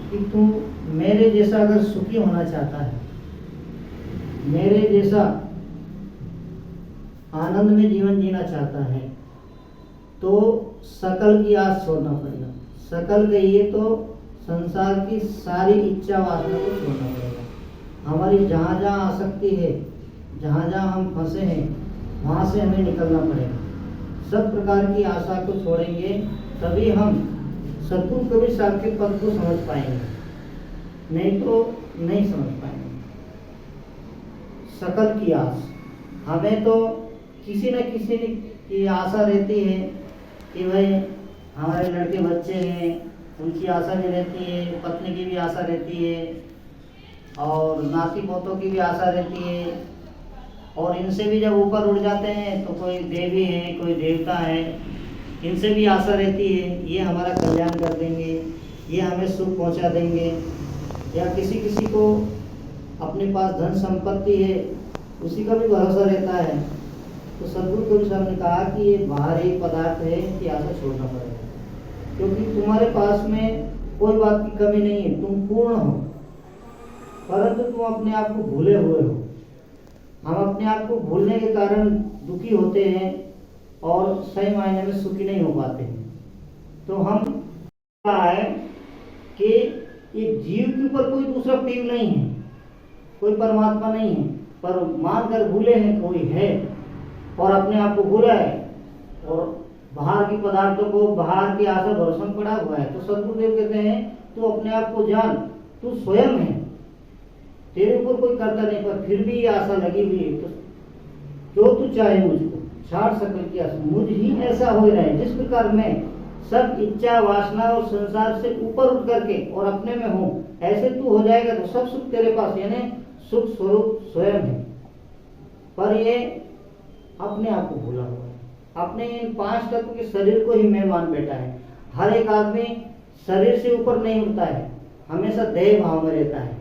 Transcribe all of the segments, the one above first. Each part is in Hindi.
कि तू मेरे जैसा अगर सुखी होना चाहता है, मेरे जैसा आनंद में जीवन जीना चाहता है, तो सकल की आस छोड़ना पड़ेगा। सकल कहिए तो संसार की सारी इच्छा वासना को छोड़ना पड़ेगा। हमारी जहाँ जहाँ आसक्ति है, जहाँ जहाँ हम फंसे हैं, वहाँ से हमें निकलना पड़ेगा। सब प्रकार की आशा को छोड़ेंगे, तभी हम सद्गुरु कबीर साहब के पद को समझ पाएंगे, नहीं तो नहीं समझ पाएंगे। सकल की आस, हमें तो किसी न किसी की आशा रहती है कि भाई हमारे लड़के बच्चे हैं, उनकी आशा भी रहती है, पत्नी की भी आशा रहती है, और नाती पोतों की भी आशा रहती है। और इनसे भी जब ऊपर उड़ जाते हैं तो कोई देवी है, कोई देवता है, इनसे भी आशा रहती है ये हमारा कल्याण कर देंगे, ये हमें सुख पहुंचा देंगे। या किसी किसी को अपने पास धन संपत्ति है, उसी का भी भरोसा रहता है। तो सद्गुरु कबीर साहब ने कहा कि ये बाहरी पदार्थ है कि आशा छोड़ना पड़ेगा, क्योंकि तुम्हारे पास में कोई बात की कमी नहीं है, तुम पूर्ण हो, परंतु तुम अपने आप को भूले हुए हो। हम अपने आप को भूलने के कारण दुखी होते हैं और सही मायने में सुखी नहीं हो पाते हैं। तो हम कहा है कि एक जीव के ऊपर कोई दूसरा पीव नहीं है, कोई परमात्मा नहीं है, पर मानकर भूले हैं कोई है, और अपने आप को भूला है, और बाहर की पदार्थों को, बाहर की आशा भरोसा में पड़ा हुआ है। तो सद्गुरुदेव कहते हैं तू अपने आप को जान, तू स्वयं है, तेरे ऊपर कोई करता नहीं, पर फिर भी ये आशा लगी हुई है। तो जो तू चाहे मुझको छाड़ सकल की आशा, मुझ ही ऐसा हो रहा है जिस प्रकार मैं सब इच्छा वासना और संसार से ऊपर उठ करके और अपने में हूँ, ऐसे तू हो जाएगा तो सब सुख तेरे पास, यानी सुख स्वरूप स्वयं है। पर ये अपने आप को भूला हुआ है, अपने इन 5 तत्व के शरीर को ही मैं मान बैठा है। हर एक आदमी शरीर से ऊपर नहीं उठता है, हमेशा देह भाव में रहता है,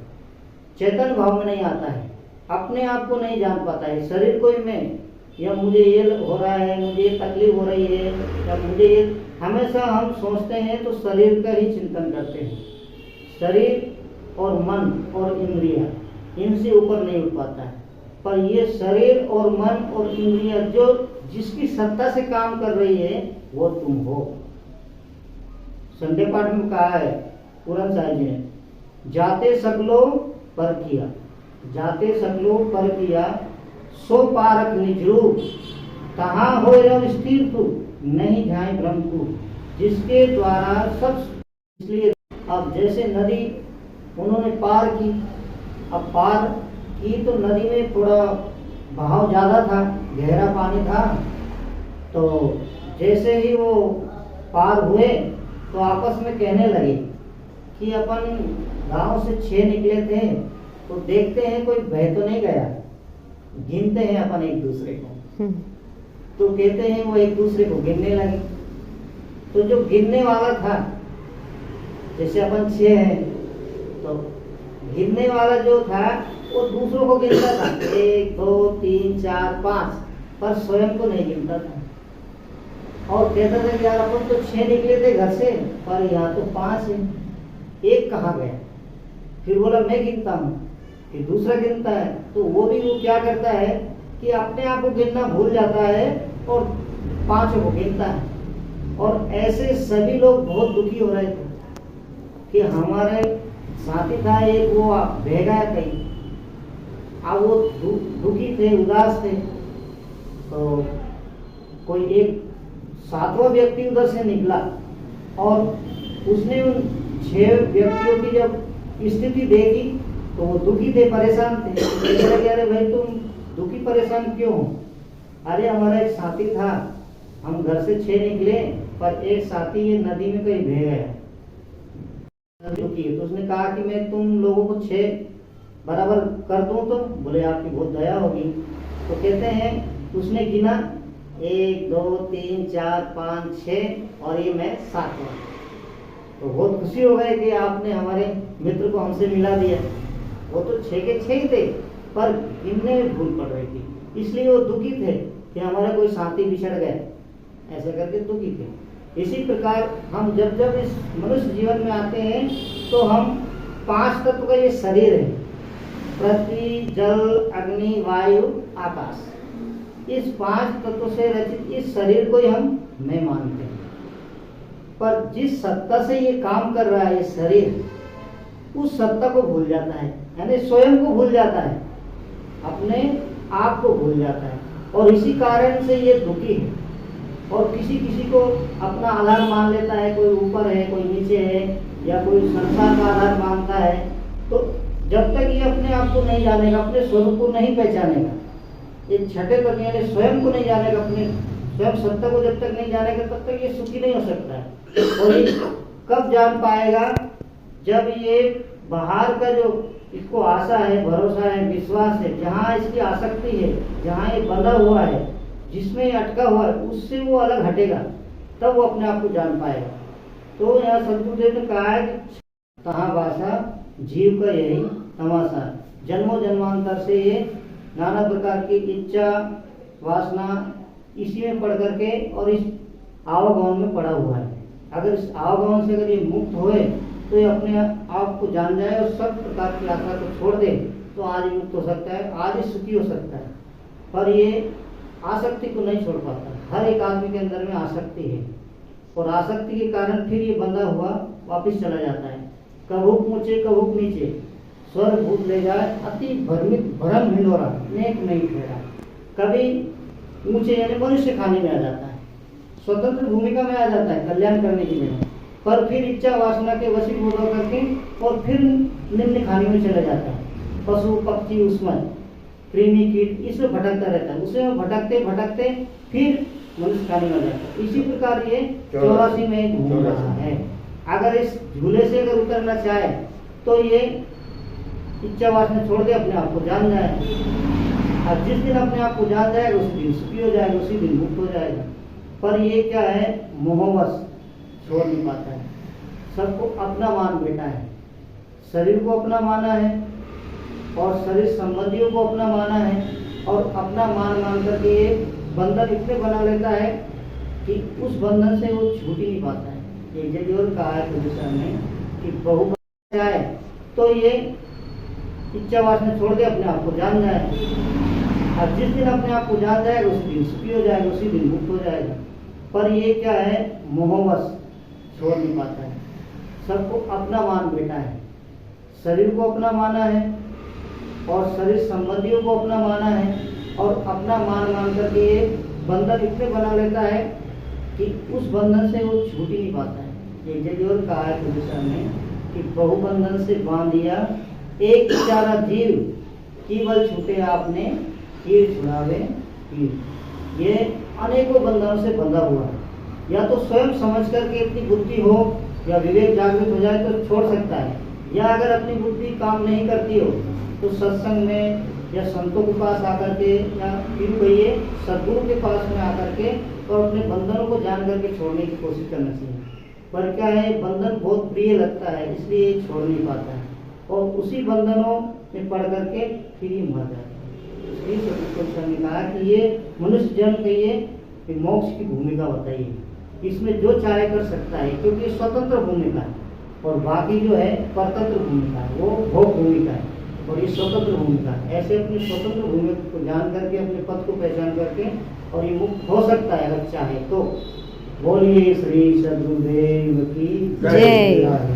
चेतन भाव में नहीं आता है, अपने आप को नहीं जान पाता है। शरीर को ही मैं, या मुझे ये हो रहा है, मुझे ये तकलीफ हो रही है, या मुझे ये, हमेशा हम सोचते हैं तो शरीर का ही चिंतन करते हैं। शरीर और मन और इंद्रिया, इनसे ऊपर नहीं उठ पाता है। पर ये शरीर और मन और इंद्रिया जो जिसकी सत्ता से काम कर रही है, वो तुम हो। संध्या पाठ में कहा है पूरन साहिब जी ने, जाते सकलो पर किया, जाते सकलो पर किया, सो पारक निज रूप, तहाँ हो रव स्थिर तू, नहीं जाए भ्रम तू, जिसके द्वारा सब। इसलिए अब जैसे नदी उन्होंने पार की, अब पार की तो नदी में थोड़ा बहाव ज्यादा था, गहरा पानी था, तो जैसे ही वो पार हुए तो आपस में कहने लगे कि अपन गांव से 6 निकले थे, तो देखते हैं कोई बह तो नहीं गया, गिनते हैं अपन एक दूसरे को। तो कहते हैं वो एक दूसरे को गिनने लगे। तो जो गिनने वाला था, जैसे अपन 6 हैं, तो गिनने वाला जो था वो दूसरों को गिनता था, 1 2 3 4 5, पर स्वयं को नहीं गिनता था। और कहता था कि यार अपन तो 6 निकले थे घर से, पर यहाँ तो 5 है, एक कहाँ गया। फिर बोला मैं गिनता हूँ, फिर दूसरा गिनता है। तो वो क्या करता है कि अपने आप को गिनना भूल जाता है और 5 को गिनता है। और ऐसे सभी लोग बहुत दुखी हो रहे थे कि हमारे साथी था एक, वो बह गया कहीं, अब वो दुखी थे, उदास थे। तो कोई एक 7वां व्यक्ति उधर से निकला और उसने उन 6 व्यक्तियों की जब स्थिति देखी तो वो दुखी थे, परेशान थे। अरे भाई तुम दुखी परेशान क्यों? अरे हमारा एक साथी था, हम घर से 6 निकले, पर एक साथी ये नदी में कहीं बह गया। तो उसने कहा कि मैं तुम लोगों को 6 बराबर कर दूं, तो बोले आपकी बहुत दया होगी। तो कहते हैं उसने गिना 1 2 3 4 5 6 और ये मैं 7वां। तो बहुत खुशी हो गए कि आपने हमारे मित्र को हमसे मिला दिया। वो तो 6 के 6 ही थे, पर गिनने में भूल पड़ रही थी, इसलिए वो दुखी थे कि हमारा कोई साथी बिछड़ गया, ऐसा करके दुखी थे। इसी प्रकार हम जब जब इस मनुष्य जीवन में आते हैं तो हम 5 तत्व का ये शरीर है, पृथ्वी, जल, अग्नि, वायु, आकाश। इस 5 तत्वों से रचित इस शरीर को ही हम मैं मानते हैं। पर जिस सत्ता से ये काम कर रहा है ये शरीर, उस सत्ता को भूल जाता है, यानी स्वयं को भूल जाता है, अपने आप को भूल जाता है, और इसी कारण से ये दुखी है। और किसी किसी को अपना आधार मान लेता है, कोई ऊपर है, कोई नीचे है, या कोई संसार का आधार मानता है। तो जब तक ये अपने आप को नहीं जानेगा, अपने स्वरूप को नहीं पहचानेगा, ये छठे तक यानी स्वयं को नहीं जानेगा, अपने स्वयं सत्ता को जब तक नहीं जानेगा तब तक ये सुखी नहीं हो सकता है। और ये कब जान पाएगा? जब ये बाहर का जो इसको आशा है, भरोसा है, विश्वास है, जहाँ इसकी आसक्ति है, जहाँ ये बंधा हुआ है, जिसमें ये अटका हुआ है, उससे वो अलग हटेगा, तब वो अपने आप को जान पाएगा। तो यहाँ सदगुरुदेव ने कहा है कि तहाँ भाषा जीव का यही तमाशा, जन्मों जन्मांतर से ये नाना प्रकार की इच्छा वासना इसी में पड़ करके और इस आवागमन में पड़ा हुआ है। अगर इस आवागमन से अगर ये मुक्त होए तो ये अपने आप को जान जाए और सब प्रकार की आशा को छोड़ दे, तो आज ही मुक्त हो सकता है, आज ही सुखी हो सकता है। पर ये आसक्ति को नहीं छोड़ पाता। हर एक आदमी के अंदर में आसक्ति है, और आसक्ति के कारण फिर ये बंधा हुआ वापस चला जाता है। कभुक ऊंचे कभुक नीचे, स्वर्ग भूत ले जाए, अति भ्रमित भ्रम भिनोरा, नेक नहीं ठहरा। कभी ऊंचे यानी मनुष्य खाने में आ जाता है, स्वतंत्र भूमिका में आ जाता है कल्याण करने के लिए, पर फिर इच्छा वासना के वशीभूत होकर के और फिर निम्न खाने में चला जाता है। पशु पक्षी उसमें कृमि कीट इसमें भटकता रहता है, उसमें भटकते भटकते फिर मनुष्य खाने में जाता है। इसी प्रकार ये 84 में घूम रहा है। अगर इस झूले से अगर उतरना चाहे तो ये इच्छा वासना छोड़ दे, अपने आप को जान जाए, और जिस दिन अपने आप को जान जाएगा उसी दिन सुखी हो जाएगा, उसी दिन मुक्त हो जाएगा। पर ये क्या है, मोहवश छोड़ नहीं पाता है। सबको अपना मान बैठा है, शरीर को अपना माना है और शरीर संबंधियों को अपना माना है, और अपना मान करके ये बंधन इतने बना लेता है कि उस बंधन से वो छूट ही नहीं पाता है। एक जगह और कहा है प्रभुषण ने कि बहु जाए तो ये इच्छा वासना छोड़ दे, अपने आप को जान जाए, और जिस दिन अपने आप को जान जाएगा उसी दिन सुखी हो जाएगा, उसी दिन मुक्त हो जाएगा। पर ये क्या है, मोहवश छोड़ नहीं पाता है। सबको अपना मान बैठा है, शरीर को अपना माना है और शरीर संबंधियों को अपना माना है, और अपना मान करके ये बंधन इतने बना लेता है कि उस बंधन से वो छूट ही नहीं पाता है। एक जगह और कहा है प्रभुषण ने कि बहुबंधन से बांधिया एक बेचारा जीव, केवल छूटे आपने तीर छुड़ावे तीर। ये अनेकों बंधनों से बंधा हुआ है। या तो स्वयं समझ करके इतनी बुद्धि हो या विवेक जागृत हो जाए तो छोड़ सकता है, या अगर अपनी बुद्धि काम नहीं करती हो तो सत्संग में या संतों के पास आकर के, या फिर कहिए सद्गुरु के पास में आकर के, और अपने बंधनों को जान करके छोड़ने की कोशिश करना चाहिए। पर क्या है, बंधन बहुत प्रिय लगता है, इसलिए छोड़ नहीं पाता है, और उसी बंधनों में पड़ करके फिर ही मर जाता है। इसलिए सदगुरु ने कहा कि ये मनुष्य जन्म कहिए मोक्ष की भूमिका बताइए, इसमें जो चाहे कर सकता है, क्योंकि स्वतंत्र भूमिका है, और बाकी जो है परतंत्र भूमिका है, वो भोग भूमिका है, और ये स्वतंत्र भूमिका है। ऐसे अपनी स्वतंत्र भूमिका को जान करके, अपने पद को पहचान करके, और ये मुक्त हो सकता है अगर चाहे तो। बोलिए श्री सद्गुरुदेव की जय।